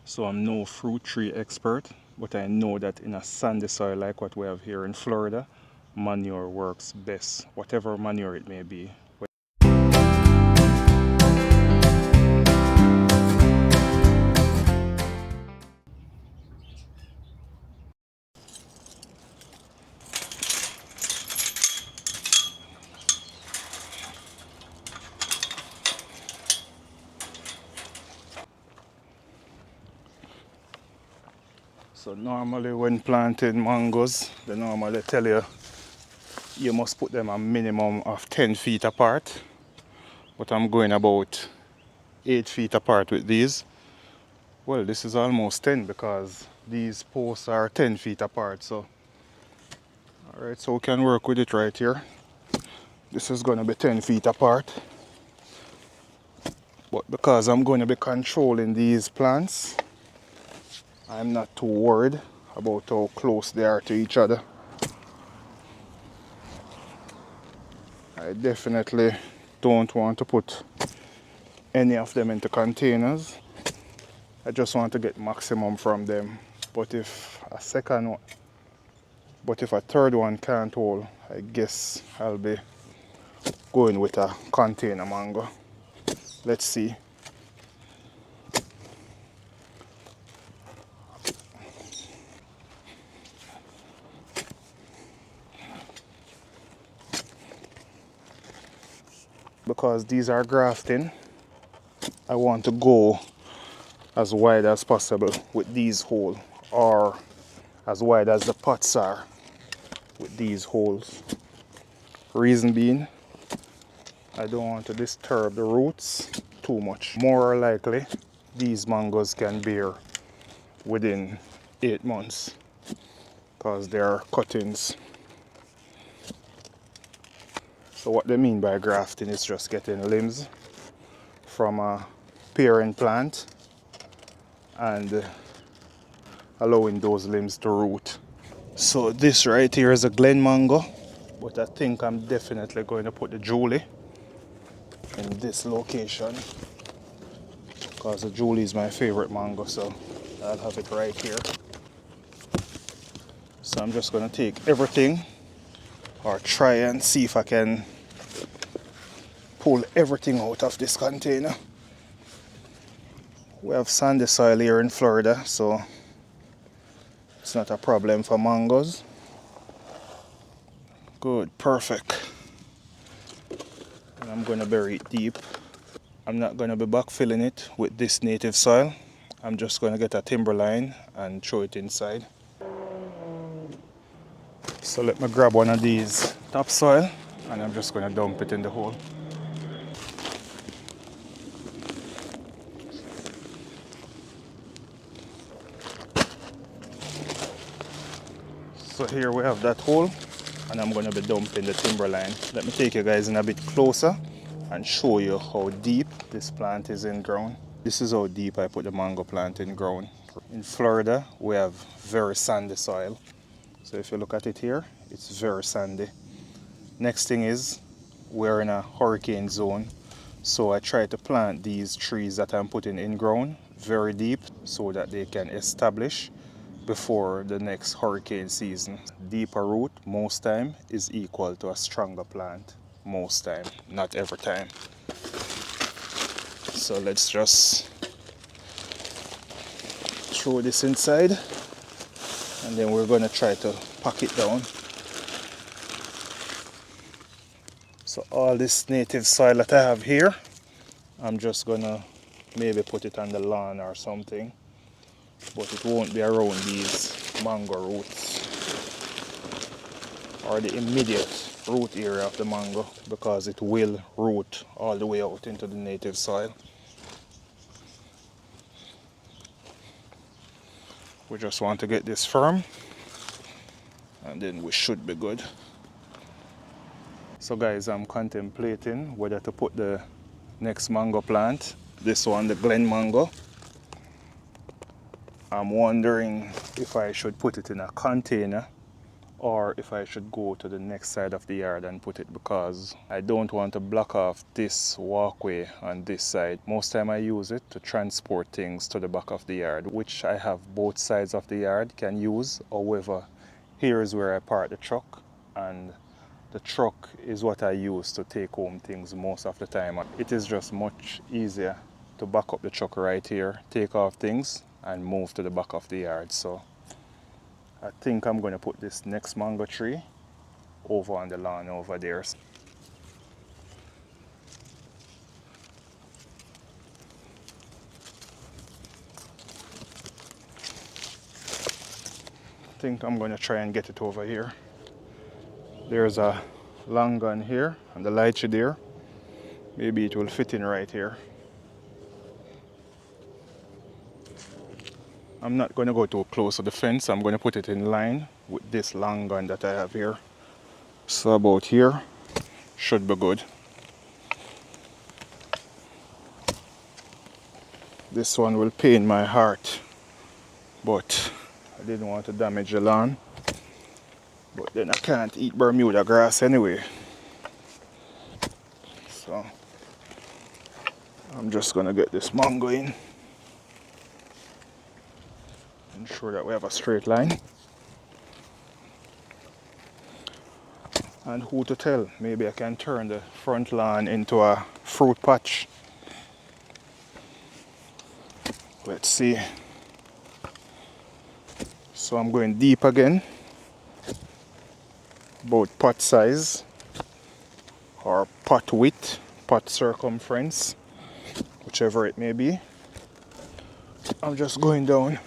So I'm no fruit tree expert, but I know that in a sandy soil like what we have here in Florida, manure works best, whatever manure it may be. So normally when planting mangoes, they normally tell you you must put them a minimum of 10 feet apart. But I'm going about 8 feet apart with these. Well, this is almost 10 because these posts are 10 feet apart. So, alright, so we can work with it right here. This is going to be 10 feet apart. But because I'm going to be controlling these plants, I'm not too worried about how close they are to each other. I definitely don't want to put any of them into containers. I just want to get maximum from them. But if a third one can't hold, I guess I'll be going with a container mango. Let's see. Because these are grafting, I want to go as wide as possible with these holes, or as wide as the pots are with these holes. Reason being, I don't want to disturb the roots too much. More likely, these mangoes can bear within 8 months because they are cuttings. So what they mean by grafting is just getting limbs from a parent plant and allowing those limbs to root. So this right here is a Glen mango, but I think I'm definitely going to put the Julie in this location because the Julie is my favorite mango, so I'll have it right here. So I'm just going to take everything, or try and see if I can pull everything out of this container. We have sandy soil here in Florida, so it's not a problem for mangoes. Good, perfect. And I'm going to bury it deep. I'm not going to be backfilling it with this native soil. I'm just going to get a timberline and throw it inside. So let me grab one of these topsoil and I'm just going to dump it in the hole. So here we have that hole and I'm going to be dumping the timberline. Let me take you guys in a bit closer and show you how deep this plant is in ground. This is how deep I put the mango plant in ground. In Florida, we have very sandy soil. So if you look at it here, it's very sandy. Next thing is, we're in a hurricane zone. So I try to plant these trees that I'm putting in ground very deep so that they can establish before the next hurricane season. Deeper root, most time, is equal to a stronger plant. Most time, not every time. So let's just throw this inside and then we're going to try to pack it down. So all this native soil that I have here, I'm just going to maybe put it on the lawn or something, but it won't be around these mango roots or the immediate root area of the mango, because it will root all the way out into the native soil. We just want to get this firm and then we should be good. So guys, I'm contemplating whether to put the next mango plant, this one, the Glen mango. I'm wondering if I should put it in a container or if I should go to the next side of the yard and put it, because I don't want to block off this walkway on this side. Most time I use it to transport things to the back of the yard, which I have both sides of the yard can use. However, here is where I park the truck, and the truck is what I use to take home things most of the time. It is just much easier to back up the truck right here, take off things and move to the back of the yard. So I think I'm going to put this next mango tree over on the lawn over there. I think I'm going to try and get it over here. There's a long gun here and the lychee there. Maybe it will fit in right here. I'm not going to go too close to the fence. I'm going to put it in line with this long gun that I have here. So about here should be good. This one will pain my heart, but I didn't want to damage the lawn. But then I can't eat Bermuda grass anyway. So I'm just gonna get this mango in. Ensure that we have a straight line. And who to tell, maybe I can turn the front lawn into a fruit patch. Let's see. So I'm going deep again, about pot size or pot width, pot circumference, whichever it may be. I'm just going down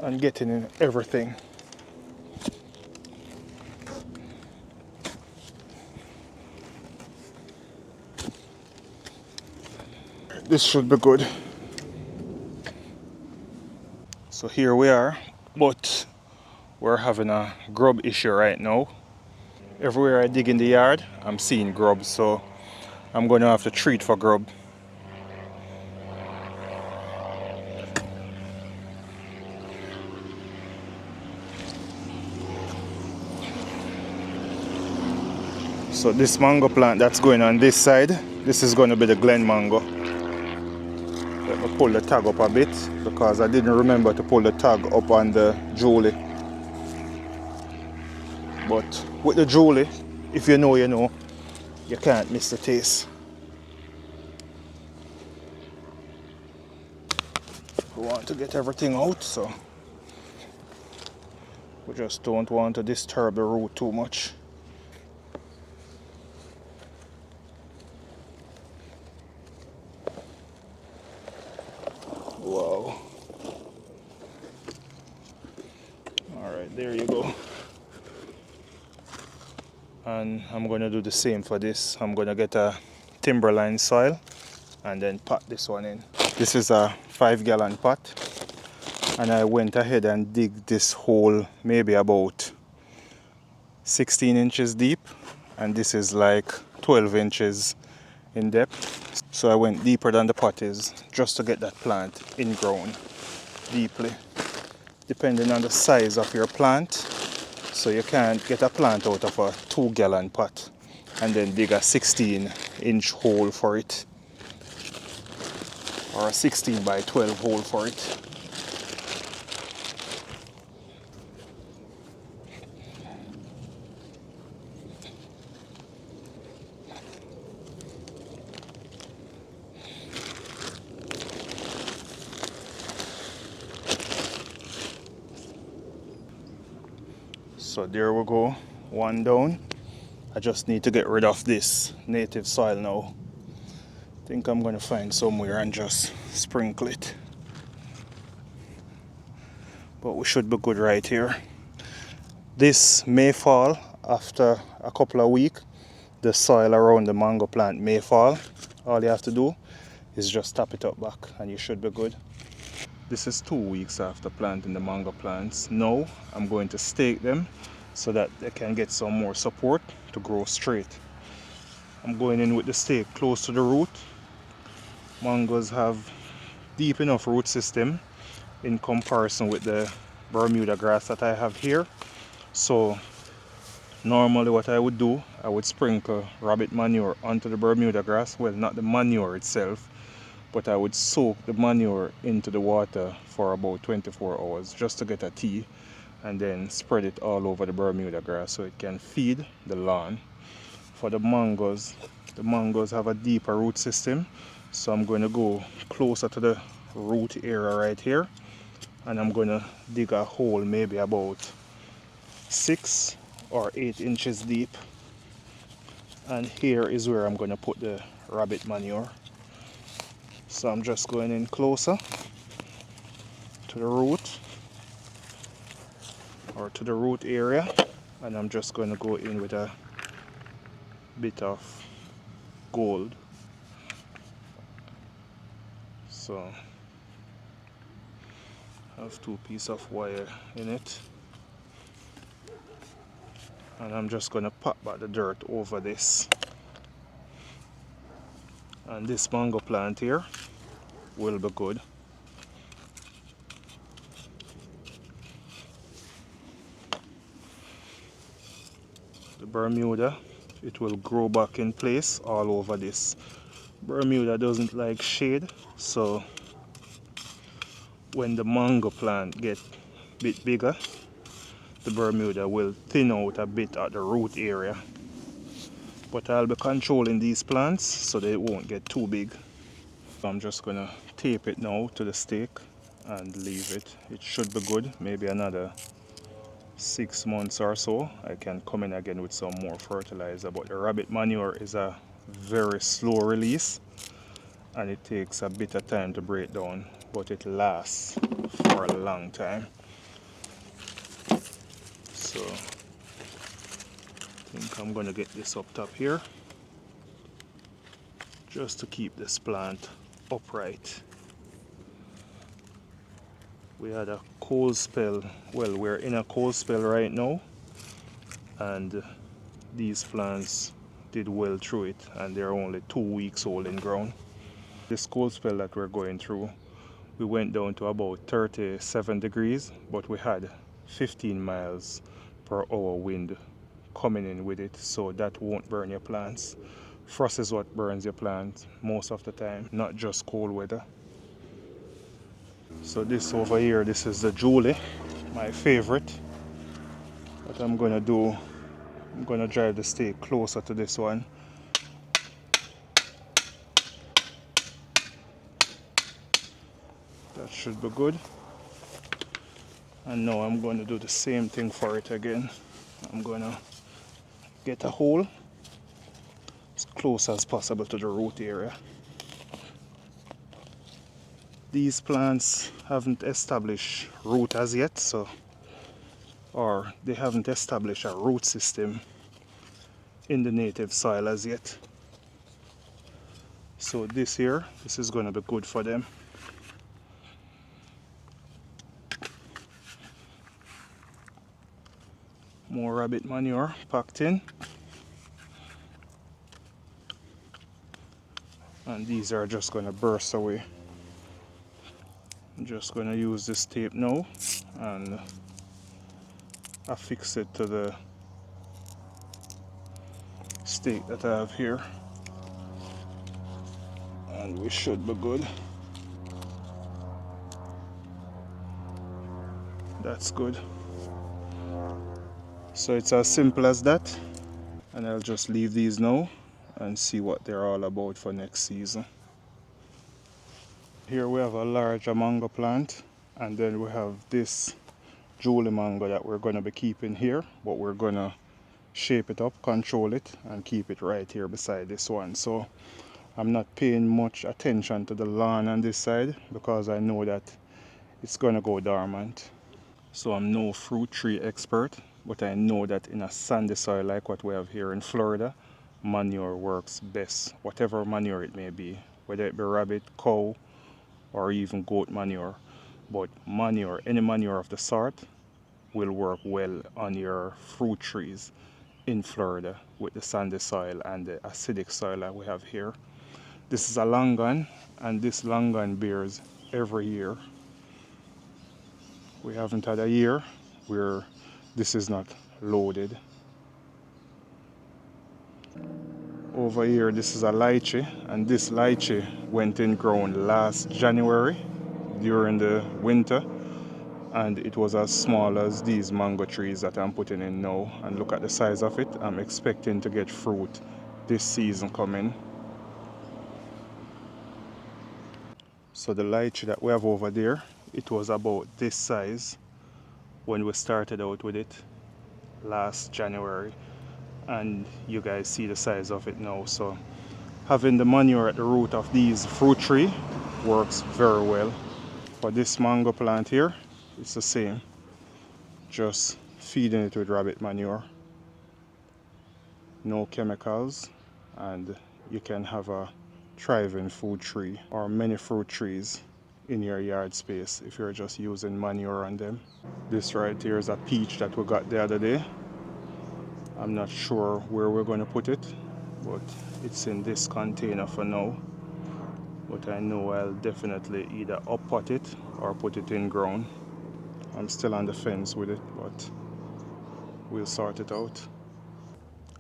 and getting in everything. This should be good. So here we are, but we're having a grub issue right now. Everywhere I dig in the yard, I'm seeing grubs, so I'm going to have to treat for grub. So this mango plant that's going on this side, this is going to be the Glen mango. Let me pull the tag up a bit because I didn't remember to pull the tag up on the Julie. But with the Julie, if you know, you know, you can't miss the taste. We want to get everything out, so we just don't want to disturb the root too much. Wow. All right, there you go. And I'm going to do the same for this. I'm going to get a timberline soil and then pot this one in. This is a 5-gallon pot, and I went ahead and dig this hole maybe about 16 inches deep, and this is like 12 inches in depth. So I went deeper than the pot is just to get that plant in ground deeply, depending on the size of your plant. So you can't get a plant out of a 2-gallon pot and then dig a 16-inch hole for it, or a 16 by 12 hole for it. So there we go, one down. I just need to get rid of this native soil now. I think I'm going to find somewhere and just sprinkle it. But we should be good right here. This may fall after a couple of weeks. The soil around the mango plant may fall. All you have to do is just tap it up back and you should be good. This is 2 weeks after planting the mango plants. Now I'm going to stake them so that they can get some more support to grow straight. I'm going in with the stake close to the root. Mangoes have deep enough root system in comparison with the Bermuda grass that I have here. So normally what I would do, I would sprinkle rabbit manure onto the Bermuda grass. Well, not the manure itself, but I would soak the manure into the water for about 24 hours just to get a tea, and then spread it all over the Bermuda grass so it can feed the lawn. For the mangoes have a deeper root system, so I'm going to go closer to the root area right here, and I'm going to dig a hole maybe about 6 or 8 inches deep, and here is where I'm going to put the rabbit manure. So I'm just going in closer to the root, or to the root area, and I'm just going to go in with a bit of gold. So I have 2 pieces of wire in it, and I'm just going to pop back the dirt over this. And this mango plant here will be good. The Bermuda, it will grow back in place all over this. Bermuda doesn't like shade, so when the mango plant get a bit bigger, the Bermuda will thin out a bit at the root area. But I'll be controlling these plants so they won't get too big. I'm just gonna tape it now to the stake and leave it. It should be good, maybe another 6 months or so. I can come in again with some more fertilizer, but the rabbit manure is a very slow release and it takes a bit of time to break down, but it lasts for a long time. So I think I'm gonna get this up top here just to keep this plant upright. We had a cold spell. Well, we're in a cold spell right now, and these plants did well through it, and they're only 2 weeks old in ground. This cold spell that we're going through, we went down to about 37 degrees, but we had 15 miles per hour wind coming in with it, so that won't burn your plants. Frost is what burns your plants most of the time, not just cold weather. So this over here, this is the Julie, my favorite. What I'm gonna do, I'm gonna drive the stake closer to this one. That should be good. And now I'm going to do the same thing for it again. I'm going to get a hole as close as possible to the root area. These plants haven't established root as yet, or they haven't established a root system in the native soil as yet. So this is going to be good for them. More rabbit manure packed in. And these are just going to burst away. I'm just going to use this tape now and affix it to the stake that I have here, and we should be good. That's good. So it's as simple as that, and I'll just leave these now and see what they're all about for next season. Here we have a larger mango plant, and then we have this Julie mango that we're going to be keeping here, but we're going to shape it up, control it, and keep it right here beside this one. So I'm not paying much attention to the lawn on this side because I know that it's going to go dormant. So I'm no fruit tree expert, but I know that in a sandy soil like what we have here in Florida, manure works best, whatever manure it may be, whether it be rabbit, cow, or even goat manure. But manure, any manure of the sort, will work well on your fruit trees in Florida with the sandy soil and the acidic soil that we have here. This is a longan, and this longan bears every year. We haven't had a year where this is not loaded. Over here, this is a lychee, and this lychee went in ground last January during the winter, and it was as small as these mango trees that I'm putting in now. And look at the size of it. I'm expecting to get fruit this season coming. So the lychee that we have over there, it was about this size when we started out with it last January, and you guys see the size of it now. So having the manure at the root of these fruit tree works very well. For this mango plant here, it's the same, just feeding it with rabbit manure, no chemicals, and you can have a thriving food tree or many fruit trees in your yard space if you're just using manure on them. This right here is a peach that we got the other day. I'm not sure where we're going to put it, but it's in this container for now. But I know I'll definitely either uppot it or put it in ground. I'm still on the fence with it, but we'll sort it out.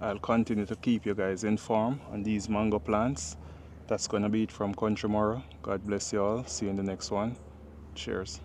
I'll continue to keep you guys informed on these mango plants. That's going to be it from CountryMarro. God bless you all. See you in the next one. Cheers.